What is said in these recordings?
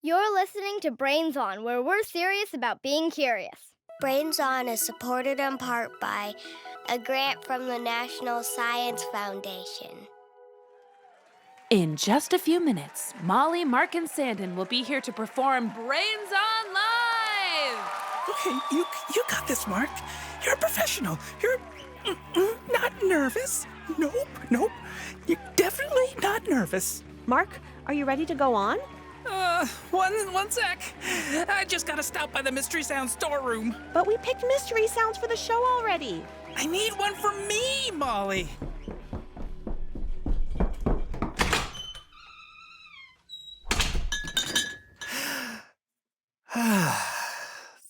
You're listening to Brains On, where we're serious about being curious. Brains On is supported in part by a grant from the National Science Foundation. In just a few minutes, Molly, Mark, and Sandon will be here to perform Brains On Live! Okay, you got this, Mark. You're a professional. You're not nervous. Nope. You're definitely not nervous. Mark, are you ready to go on? One sec. I just gotta stop by the Mystery Sound storeroom. But we picked mystery sounds for the show already. I need one for me, Molly.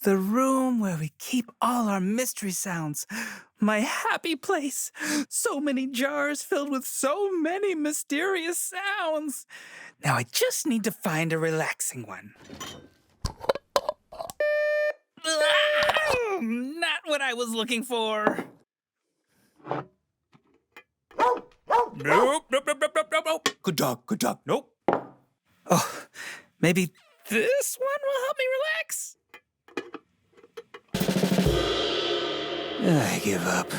The room where we keep all our mystery sounds. My happy place. So many jars filled with so many mysterious sounds. Now I just need to find a relaxing one. Not what I was looking for. Nope. Good dog. Nope. Oh, maybe this one will help me relax. I give up.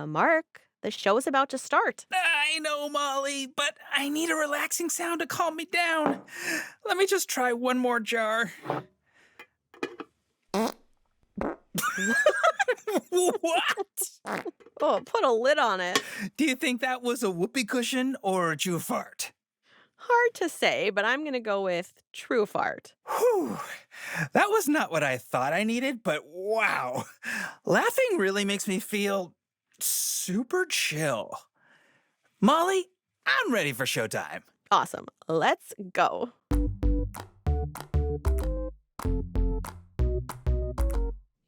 Mark, the show is about to start. I know, Molly, but I need a relaxing sound to calm me down. Let me just try one more jar. What? Oh, put a lid on it. Do you think that was a whoopee cushion or a true fart? Hard to say, but I'm going to go with true fart. Whew. That was not what I thought I needed, but wow. Laughing really makes me feel super chill. Molly, I'm ready for showtime. Awesome. Let's go.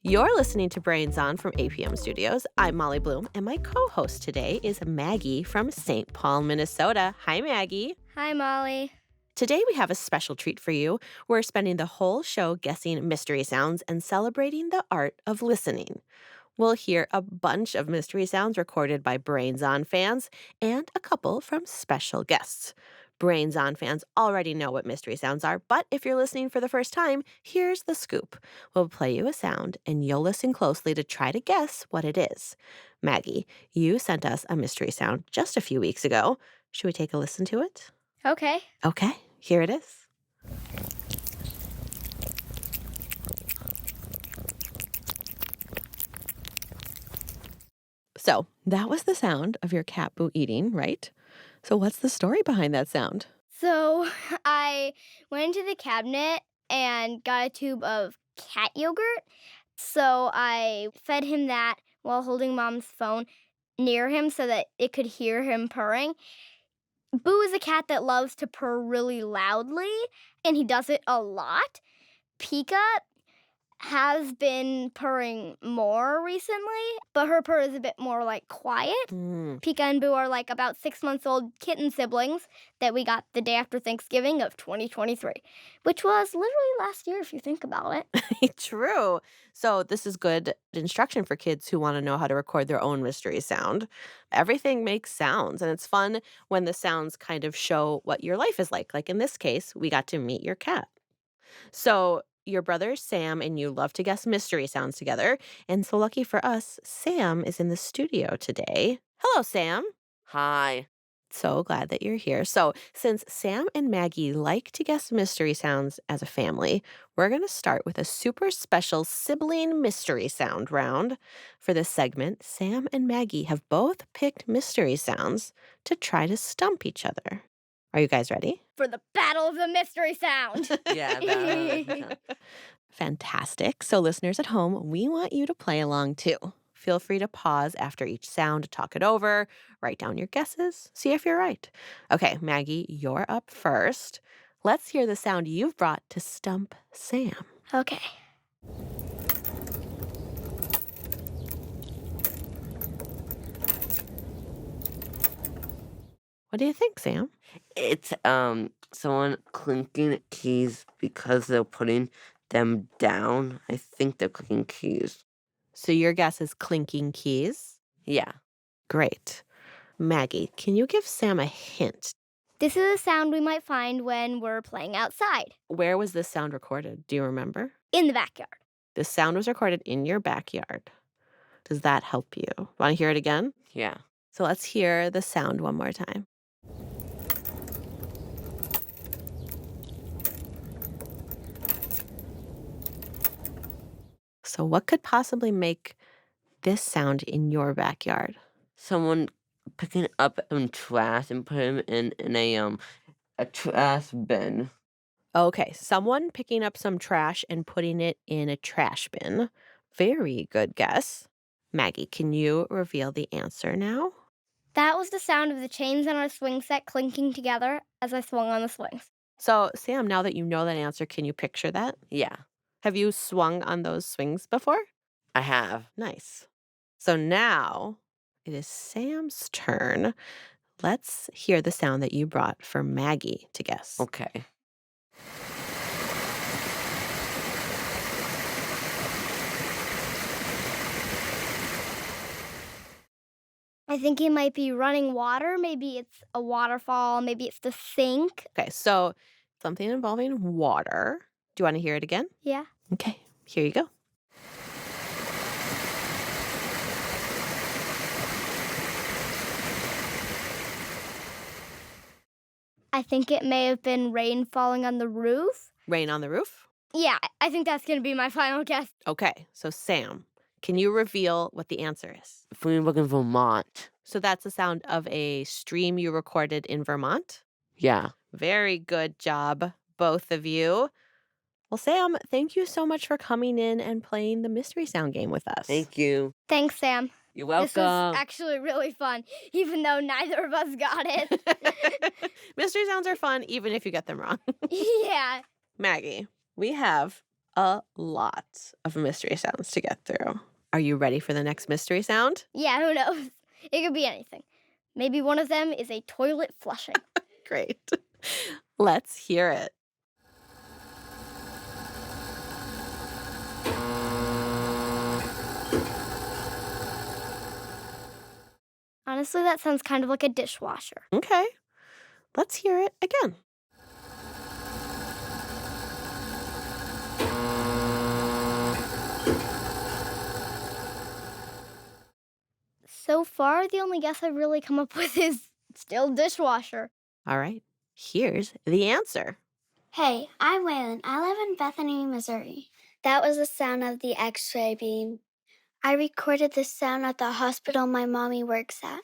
You're listening to Brains On from APM Studios. I'm Molly Bloom, and my co-host today is Maggie from St. Paul, Minnesota. Hi, Maggie. Hi, Molly. Today we have a special treat for you. We're spending the whole show guessing mystery sounds and celebrating the art of listening. We'll hear a bunch of mystery sounds recorded by Brains On fans and a couple from special guests. Brains On fans already know what mystery sounds are, but if you're listening for the first time, here's the scoop. We'll play you a sound, and you'll listen closely to try to guess what it is. Maggie, you sent us a mystery sound just a few weeks ago. Should we take a listen to it? Okay. Okay, here it is. So that was the sound of your cat Boo eating, right? So what's the story behind that sound? So I went into the cabinet and got a tube of cat yogurt. So I fed him that while holding Mom's phone near him so that it could hear him purring. Boo is a cat that loves to purr really loudly, and he does it a lot. Pika has been purring more recently, but her purr is a bit more quiet. Pika and Boo are about 6 months old kitten siblings that we got the day after Thanksgiving of 2023, which was literally last year if you think about it. True. So this is good instruction for kids who want to know how to record their own mystery sound. Everything makes sounds, and it's fun when the sounds kind of show what your life is like. Like in this case, we got to meet your cat. So your brother Sam and you love to guess mystery sounds together. And so lucky for us, Sam is in the studio today. Hello, Sam. Hi. So glad that you're here. So since Sam and Maggie like to guess mystery sounds as a family, we're going to start with a super special sibling mystery sound round. For this segment, Sam and Maggie have both picked mystery sounds to try to stump each other. Are you guys ready? For the Battle of the Mystery Sound. Yeah. Fantastic. So listeners at home, we want you to play along too. Feel free to pause after each sound to talk it over, write down your guesses, see if you're right. Okay, Maggie, you're up first. Let's hear the sound you've brought to stump Sam. Okay. What do you think, Sam? It's someone clinking keys because they're putting them down. I think they're clinking keys. So your guess is clinking keys? Yeah. Great. Maggie, can you give Sam a hint? This is a sound we might find when we're playing outside, Where was this sound recorded? Do you remember? in the backyard. This sound was recorded in your backyard. Does that help you? Want to hear it again? Yeah. So let's hear the sound one more time. So what could possibly make this sound in your backyard? Someone picking up trash and put him in a trash bin. Okay, someone picking up some trash and putting it in a trash bin. Very good guess. Maggie, can you reveal the answer now? That was the sound of the chains on our swing set clinking together as I swung on the swings. So, Sam, now that you know that answer, can you picture that? Yeah, Have you swung on those swings before? I have. Nice. So now it is Sam's turn. Let's hear the sound that you brought for Maggie to guess. Okay. I think it might be running water. Maybe it's a waterfall. Maybe it's the sink. Okay, so something involving water. Do you want to hear it again? Yeah. Okay, here you go. I think it may have been rain falling on the roof. Rain on the roof? Yeah, I think that's going to be my final guess. Okay, so Sam, can you reveal what the answer is? Spring in Vermont. So that's the sound of a stream you recorded in Vermont? Yeah. Very good job, both of you. Well, Sam, thank you so much for coming in and playing the mystery sound game with us. Thank you. Thanks, Sam. You're This was welcome. actually really fun, even though neither of us got it. Mystery sounds are fun, even if you get them wrong. Yeah. Maggie, we have a lot of mystery sounds to get through. Are you ready for the next mystery sound? Yeah, who knows? It could be anything. Maybe one of them is a toilet flushing. Great. Let's hear it. Honestly, that sounds kind of like a dishwasher. Okay. Let's hear it again. So far, the only guess I've really come up with is still dishwasher. All right. Here's the answer. Hey, I'm Waylon. I live in Bethany, Missouri. That was the sound of the X-ray beam. I recorded this sound at the hospital my mommy works at.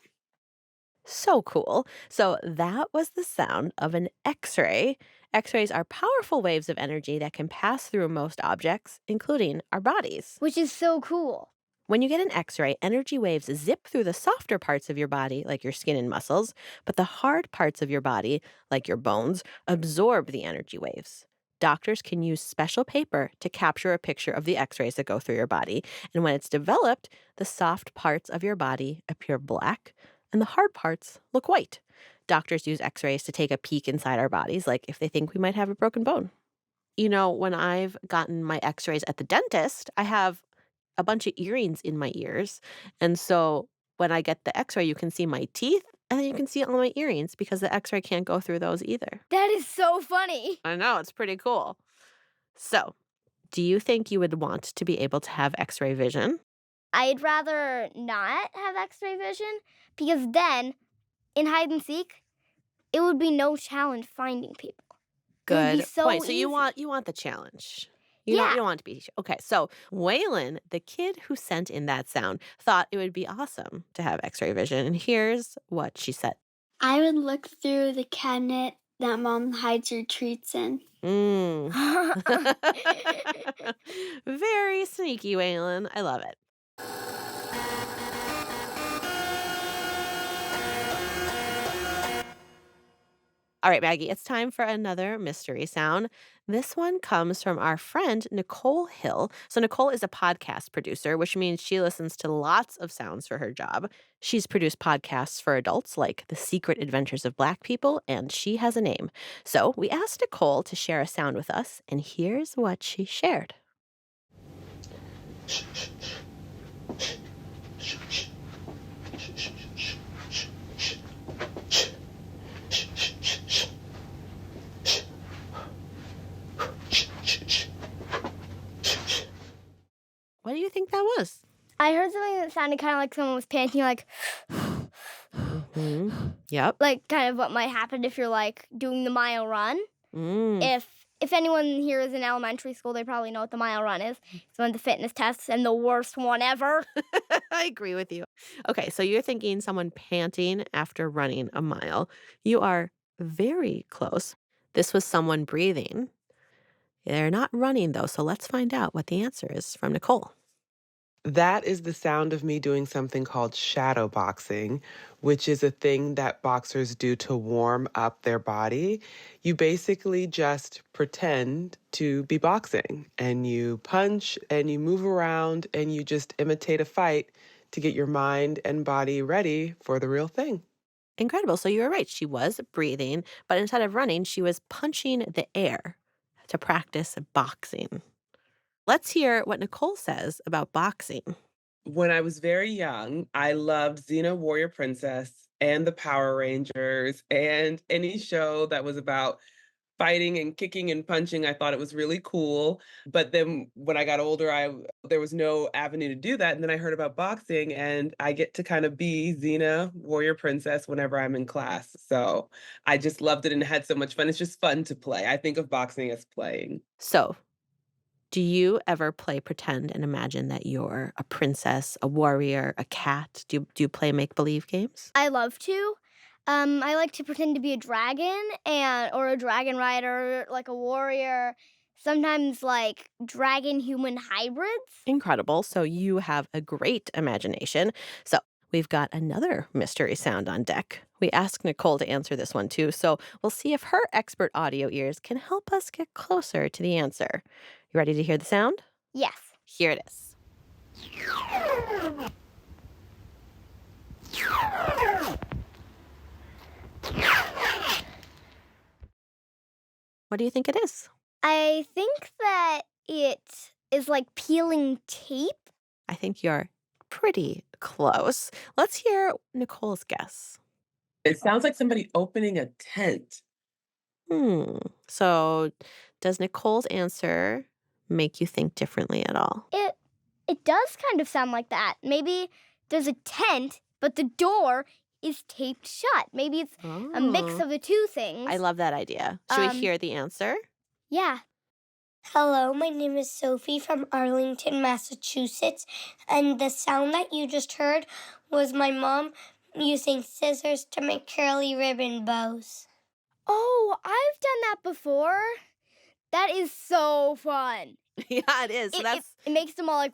So cool. So that was the sound of an X-ray. X-rays are powerful waves of energy that can pass through most objects, including our bodies. Which is so cool. When you get an X-ray, energy waves zip through the softer parts of your body, like your skin and muscles, but the hard parts of your body, like your bones, absorb the energy waves. Doctors can use special paper to capture a picture of the X-rays that go through your body, and when it's developed, the soft parts of your body appear black, and the hard parts look white. Doctors use X-rays to take a peek inside our bodies, like if they think we might have a broken bone. You know, when I've gotten my X-rays at the dentist, I have a bunch of earrings in my ears. And so when I get the X-ray, you can see my teeth and then you can see all my earrings because the X-ray can't go through those either. That is so funny. I know, it's pretty cool. So, do you think you would want to be able to have X-ray vision? I'd rather not have X-ray vision because then, in hide and seek, it would be no challenge finding people. It would be Good so point. So you easy. want the challenge. Yeah. You don't want to be okay. So Waylon, the kid who sent in that sound, thought it would be awesome to have X-ray vision, and here's what she said. I would look through the cabinet that Mom hides her treats in. Very sneaky, Waylon. I love it. All right, Maggie, it's time for another mystery sound. This one comes from our friend Nichole Hill. So Nichole is a podcast producer, which means she listens to lots of sounds for her job. She's produced podcasts for adults like The Secret Adventures of Black People and She Has a Name. So we asked Nichole to share a sound with us, and here's what she shared. you think that was? I heard something that sounded kind of like someone was panting, like, Yep. like kind of what might happen if you're like doing the mile run. Mm. If anyone here is in elementary school, they probably know what the mile run is. It's one of the fitness tests and the worst one ever. I agree with you. Okay, so you're thinking someone panting after running a mile. You are very close. This was someone breathing. They're not running, though, so let's find out what the answer is from Nichole. That is the sound of me doing something called shadow boxing, which is a thing that boxers do to warm up their body. You basically just pretend to be boxing and you punch and you move around and you just imitate a fight to get your mind and body ready for the real thing. Incredible. So you were right. She was breathing, but instead of running, she was punching the air to practice boxing. Let's hear what Nichole says about boxing. When I was very young, I loved Xena Warrior Princess and the Power Rangers and any show that was about fighting and kicking and punching. I thought it was really cool. But then when I got older, there was no avenue to do that. And then I heard about boxing and I get to kind of be Xena Warrior Princess whenever I'm in class. So I just loved it and had so much fun. It's just fun to play. I think of boxing as playing. So, do you ever play pretend and imagine that you're a princess, a warrior, a cat? Do you play make-believe games? I love to. I like to pretend to be a dragon or a dragon rider, like a warrior. Sometimes like dragon human hybrids. Incredible. So you have a great imagination. So we've got another mystery sound on deck. We asked Nichole to answer this one too, so we'll see if her expert audio ears can help us get closer to the answer. You ready to hear the sound? Yes. Here it is. What do you think it is? I think that it is like peeling tape. I think you're pretty close. Let's hear Nicole's guess. It sounds like somebody opening a tent. So does Nicole's answer make you think differently at all? It does kind of sound like that. Maybe there's a tent, but the door is taped shut. Maybe it's a mix Oh, of the two things. I love that idea. Should we Um, hear the answer? Yeah. Hello, my name is Sophie from Arlington, Massachusetts, and the sound that you just heard was my mom using scissors to make curly ribbon bows. Oh, I've done that before. That is so fun. Yeah, it is. So that's It makes them all like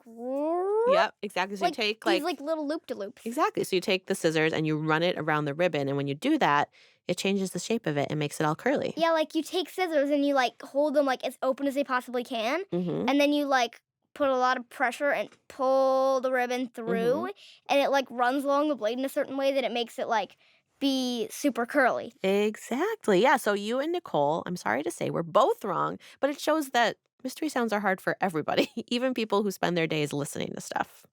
yep, exactly. So you take these like little loop-de-loops. exactly. So you take the scissors and you run it around the ribbon, and when you do that, it changes the shape of it and makes it all curly. Yeah, like you take scissors and you like hold them like as open as they possibly can, Mm-hmm. and then you like put a lot of pressure and pull the ribbon through, and it like runs along the blade in a certain way that it makes it like be super curly. Exactly. Yeah. So you and Nichole, I'm sorry to say, we're both wrong, but it shows that mystery sounds are hard for everybody, even people who spend their days listening to stuff.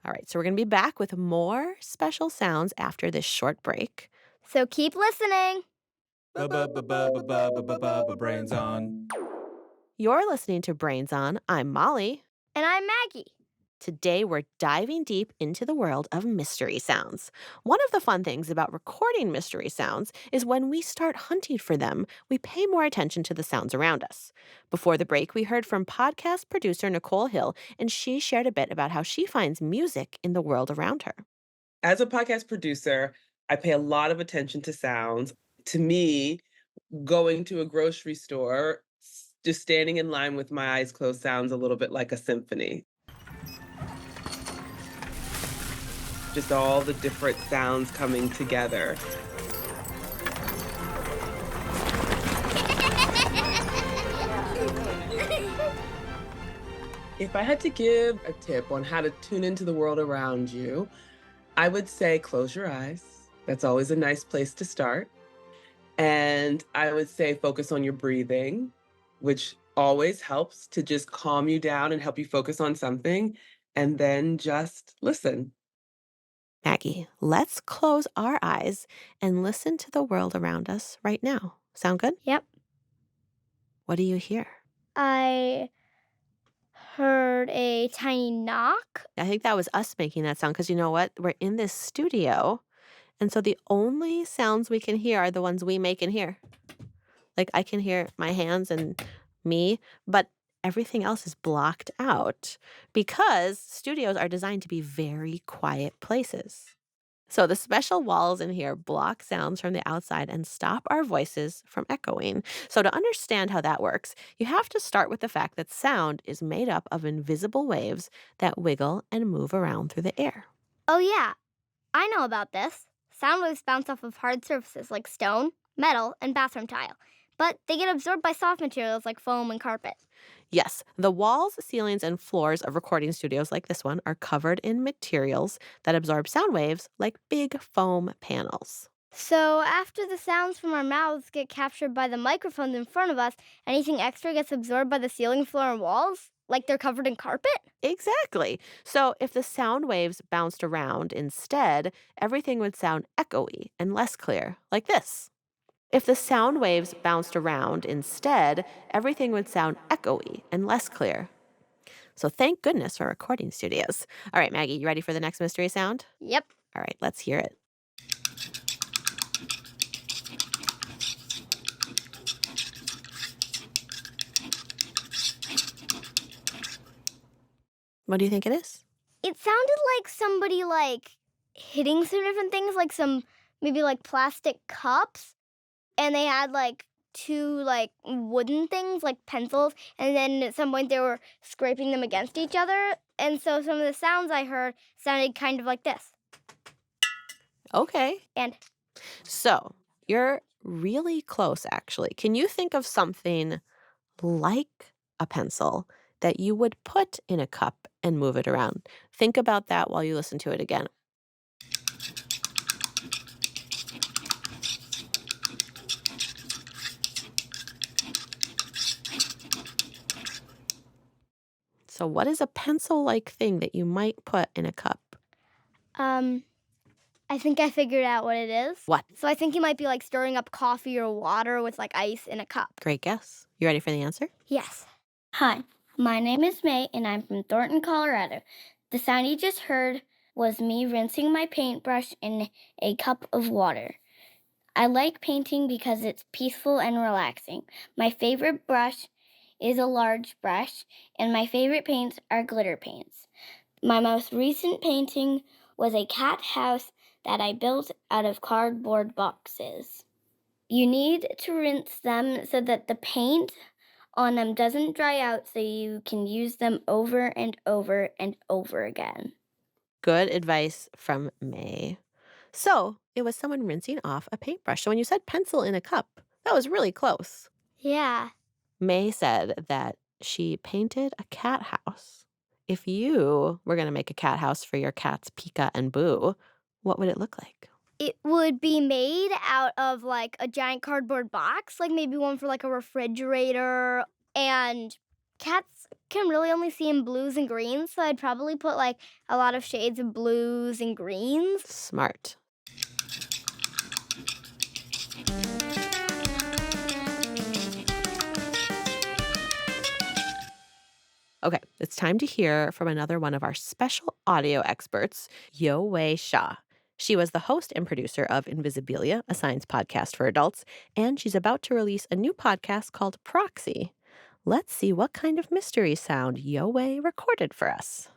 All right. So we're going to be back with more special sounds after this short break. So keep listening. Brains on. You're listening to Brains On. I'm Molly. And I'm Maggie. Today, we're diving deep into the world of mystery sounds. One of the fun things about recording mystery sounds is when we start hunting for them, we pay more attention to the sounds around us. Before the break, we heard from podcast producer Nichole Hill, and she shared a bit about how she finds music in the world around her. As a podcast producer, I pay a lot of attention to sounds. To me, going to a grocery store, just standing in line with my eyes closed sounds a little bit like a symphony. Just all the different sounds coming together. If I had to give a tip on how to tune into the world around you, I would say close your eyes. That's always a nice place to start. And I would say focus on your breathing, which always helps to just calm you down and help you focus on something. And then just listen. Maggie, let's close our eyes and listen to the world around us right now. Sound good? Yep. What do you hear? I heard a tiny knock. I think that was us making that sound because you know what? We're in this studio, and so the only sounds we can hear are the ones we make and hear. Like I can hear my hands and me, but everything else is blocked out because studios are designed to be very quiet places. So the special walls in here block sounds from the outside and stop our voices from echoing. So to understand how that works, you have to start with the fact that sound is made up of invisible waves that wiggle and move around through the air. Oh, yeah. I know about this. Sound waves bounce off of hard surfaces like stone, metal, and bathroom tile. But they get absorbed by soft materials like foam and carpet. Yes, the walls, ceilings, and floors of recording studios like this one are covered in materials that absorb sound waves like big foam panels. So after the sounds from our mouths get captured by the microphones in front of us, anything extra gets absorbed by the ceiling, floor, and walls? Like they're covered in carpet? Exactly. So if the sound waves bounced around instead, everything would sound echoey and less clear, like this. If the sound waves bounced around instead, everything would sound echoey and less clear. So thank goodness for recording studios. All right, Maggie, you ready for the next mystery sound? Yep. All right, let's hear it. What do you think it is? It sounded like somebody hitting some different things, like some maybe plastic cups. And they had two wooden things like pencils, and then at some point they were scraping them against each other. And so some of the sounds I heard sounded kind of like this. Okay. And So you're really close, actually. Can you think of something like a pencil that you would put in a cup and move it around? Think about that while you listen to it again. So what is a pencil-like thing that you might put in a cup? I think I figured out what it is. What? So I think you might be stirring up coffee or water with ice in a cup. Great guess. You ready for the answer? Yes. Hi, my name is May, and I'm from Thornton, Colorado. The sound you just heard was me rinsing my paintbrush in a cup of water. I like painting because it's peaceful and relaxing. My favorite brush is a large brush, and my favorite paints are glitter paints. My most recent painting was a cat house that I built out of cardboard boxes. You need to rinse them so that the paint on them doesn't dry out, so you can use them over and over and over again. Good advice from May. So it was someone rinsing off a paintbrush. So when you said pencil in a cup, that was really close. Yeah. May said that she painted a cat house. If you were going to make a cat house for your cats Pika and Boo, what would it look like? It would be made out of a giant cardboard box, maybe one for a refrigerator. And cats can really only see in blues and greens, so I'd probably put a lot of shades of blues and greens. Smart. Okay, it's time to hear from another one of our special audio experts, Yowei Shaw. She was the host and producer of Invisibilia, a science podcast for adults, and she's about to release a new podcast called Proxy. Let's see what kind of mystery sound Yowei recorded for us.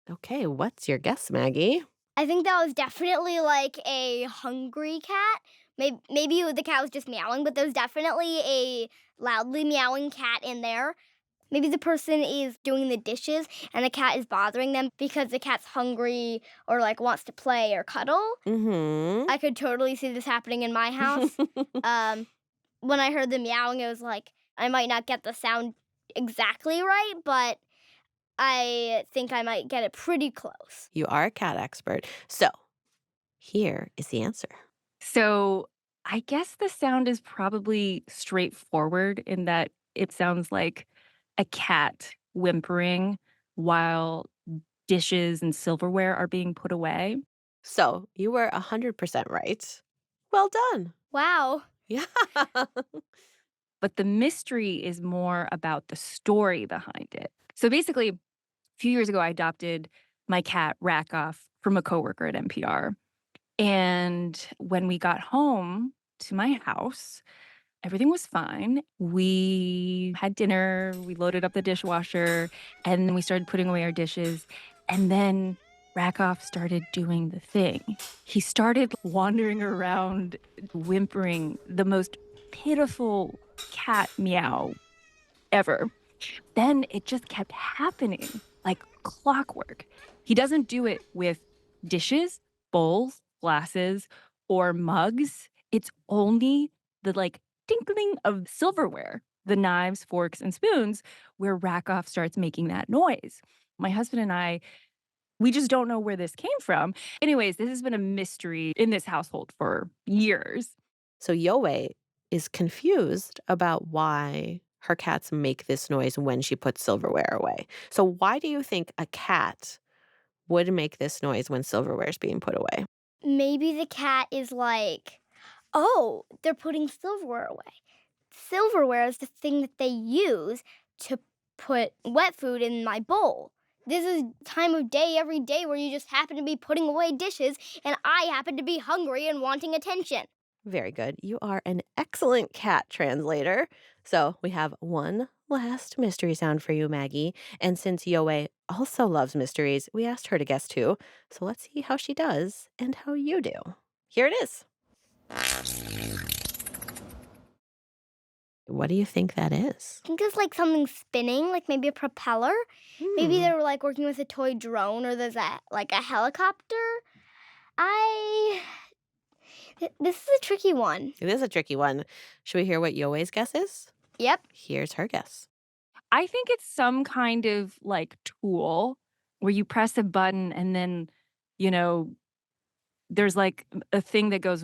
Okay, what's your guess, Maggie? I think that was definitely a hungry cat. Maybe the cat was just meowing, but there's definitely a loudly meowing cat in there. Maybe the person is doing the dishes and the cat is bothering them because the cat's hungry or wants to play or cuddle. Mm-hmm. I could totally see this happening in my house. When I heard the meowing, it was I might not get the sound exactly right, but I think I might get it pretty close. You are a cat expert. So, here is the answer. So I guess the sound is probably straightforward in that it sounds like a cat whimpering while dishes and silverware are being put away. So you were 100% right. Well done. Wow. Yeah. But the mystery is more about the story behind it. So basically, a few years ago, I adopted my cat, Rackoff, from a coworker at NPR. And when we got home to my house, everything was fine. We had dinner, we loaded up the dishwasher, and then we started putting away our dishes. And then Rackoff started doing the thing. He started wandering around, whimpering the most pitiful cat meow ever. Then it just kept happening like clockwork. He doesn't do it with dishes, bowls, glasses, or mugs. It's only the tinkling of silverware, the knives, forks, and spoons, where Rackoff starts making that noise. My husband and I, we just don't know where this came from. Anyways, this has been a mystery in this household for years. So Yowei is confused about why her cats make this noise when she puts silverware away. So why do you think a cat would make this noise when silverware is being put away? Maybe the cat is like, oh, they're putting silverware away. Silverware is the thing that they use to put wet food in my bowl. This is time of day every day where you just happen to be putting away dishes and I happen to be hungry and wanting attention. Very good. You are an excellent cat translator. So we have one last mystery sound for you, Maggie. And since Yowei also loves mysteries, we asked her to guess too. So let's see how she does and how you do. Here it is. What do you think that is? I think it's like something spinning, like maybe a propeller. Maybe they were like working with a toy drone or there's a helicopter. This is a tricky one. It is a tricky one. Should we hear what Yowei's guess is? Yep. Here's her guess. I think it's some kind of tool where you press a button and then, there's a thing that goes.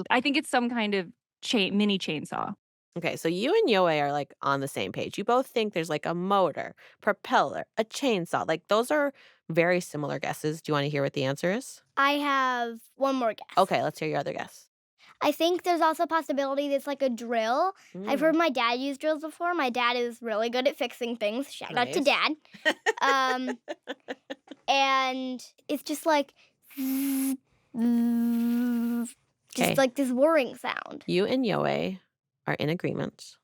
I think it's some kind of mini chainsaw. Okay, so you and Yowei are on the same page. You both think there's a motor, propeller, a chainsaw. Those are very similar guesses. Do you want to hear what the answer is? I have one more guess. Okay, let's hear your other guess. I think there's also a possibility that it's like a drill. I've heard my dad use drills before. My dad is really good at fixing things. Shout out to Dad. And it's just this whirring sound. You and Yowei are in agreement.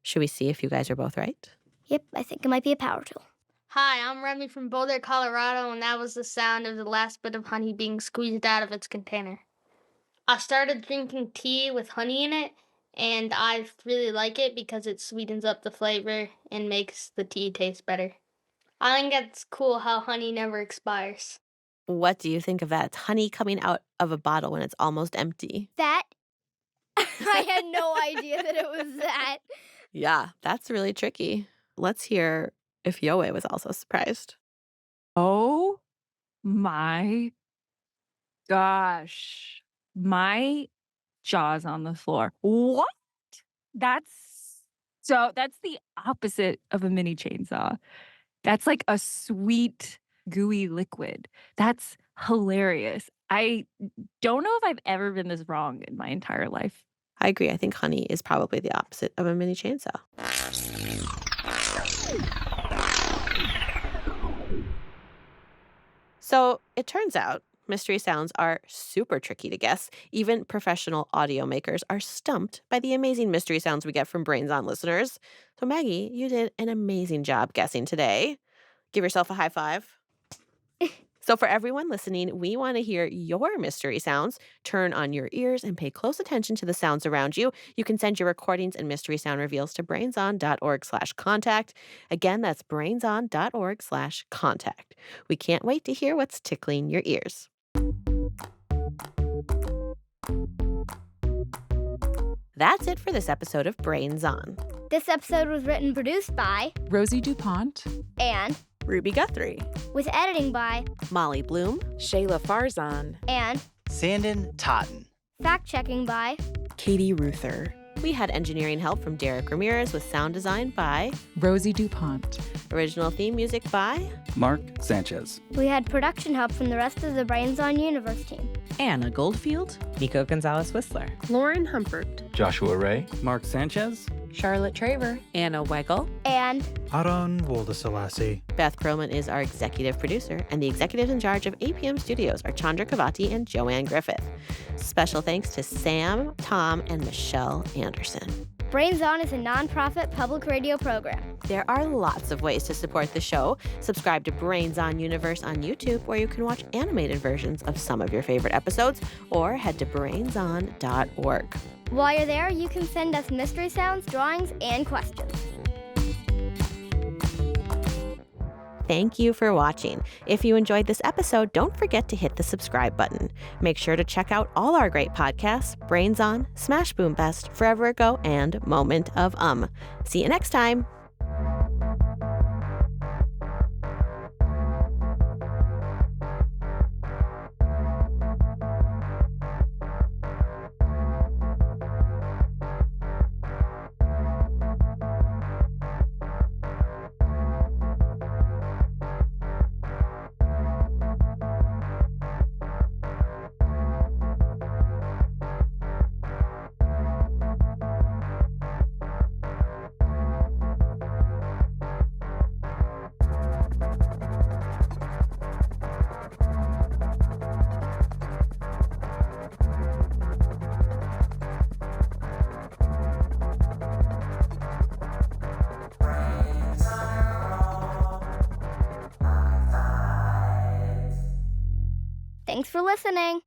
Should we see if you guys are both right? Yep, I think it might be a power tool. Hi, I'm Remy from Boulder, Colorado, and that was the sound of the last bit of honey being squeezed out of its container. I started drinking tea with honey in it, and I really like it because it sweetens up the flavor and makes the tea taste better. I think it's cool how honey never expires. What do you think of that? It's honey coming out of a bottle when it's almost empty. That, I had no idea that it was that. Yeah, that's really tricky. Let's hear if Yowei was also surprised. Oh my gosh. My jaw's on the floor. What? That's the opposite of a mini chainsaw. That's like a sweet, gooey liquid. That's hilarious. I don't know if I've ever been this wrong in my entire life. I agree. I think honey is probably the opposite of a mini chainsaw. So it turns out mystery sounds are super tricky to guess. Even professional audio makers are stumped by the amazing mystery sounds we get from Brains On listeners. So Maggie, you did an amazing job guessing today. Give yourself a high five. So for everyone listening, we want to hear your mystery sounds. Turn on your ears and pay close attention to the sounds around you. You can send your recordings and mystery sound reveals to brainson.org/contact. Again, that's brainson.org/contact. We can't wait to hear what's tickling your ears. That's it for this episode of Brains On. This episode was written and produced by Rosie DuPont, and Ruby Guthrie, with editing by Molly Bloom, Shayla Farzan, and Sandon Totten. Fact-checking by Katie Ruther. We had engineering help from Derek Ramirez with sound design by Rosie DuPont. original theme music by Mark Sanchez. We had production help from the rest of the Brains on Universe team. Anna Goldfield. Nico Gonzalez-Whistler. Lauren Humpert. Joshua Ray. Mark Sanchez. Charlotte Traver. Anna Weigel. And Aaron Woldeselassie. Beth Perlman is our executive producer, and the executives in charge of APM Studios are Chandra Kavati and Joanne Griffith. Special thanks to Sam, Tom, and Michelle Anderson. Brains On is a nonprofit public radio program. There are lots of ways to support the show. Subscribe to Brains on Universe on YouTube, where you can watch animated versions of some of your favorite episodes, or head to brainson.org. While you're there, you can send us mystery sounds, drawings, and questions. Thank you for watching. If you enjoyed this episode, don't forget to hit the subscribe button. Make sure to check out all our great podcasts, Brains On, Smash Boom Best, Forever Ago, and Moment of See you next time. Thanks for listening.